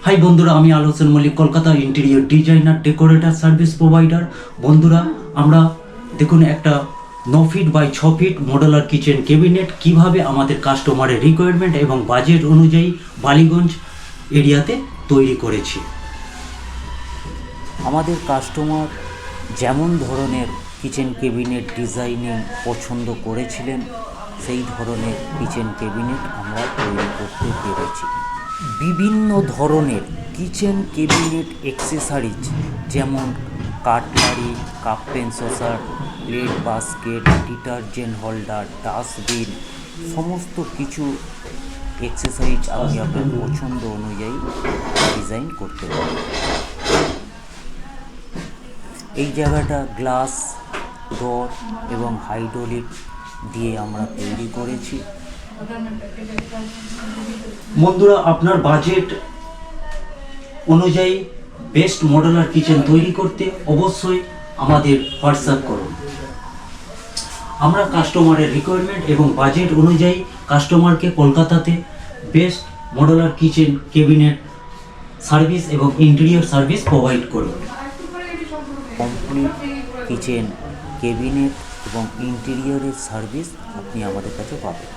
High বন্ধুরা, আমি Alochan Mallick, Kolkata interior designer, decorator, service provider. বন্ধুরা, আমরা দেখুন একটা 9 feet by 6 feet modular kitchen cabinet কিভাবে আমাদের কাস্টমারের রিকোয়ারমেন্ট এবং বাজেট অনুযায়ী বালিগঞ্জ এরিয়াতে তৈরি করেছি। আমাদের কাস্টমার যেমন ধরনের কিচেন ক্যাবিনেট ডিজাইনিং পছন্দ করেছিলেন, সেই ধরনের কিচেন ক্যাবিনেট আমরা তৈরি করতে পেরেছি। বিভিন্ন ধরনের কিচেন ক্যাবিনেট অ্যাক্সেসরিজ যেমন কাটলারি, কাপ পেন saucer, plate basket, detergent holder, dustbin, সমস্ত কিছু অ্যাক্সেসরিজ আপনি আপনার পছন্দ অনুযায়ী ডিজাইন করতে পারেন। এই জায়গাটা গ্লাস ডোর এবং হাইড্রোলিক দিয়ে আমরা তৈরি করেছি। বন্ধুরা, আপনার বাজেট অনুযায়ী বেস্ট মডুলার কিচেন তৈরি করতে অবশ্যই আমাদের হোয়াটসঅ্যাপ করুন। আমরা কাস্টমারের রিকোয়ারমেন্ট এবং বাজেট অনুযায়ী কাস্টমারকে কলকাতাতে best modular kitchen cabinet service এবং ইন্টেরিয়র সার্ভিস প্রোভাইড করি। কমপ্লিট কিচেন ক্যাবিনেট এবং ইন্টেরিয়রের সার্ভিস আপনি আমাদের কাছে পাবেন।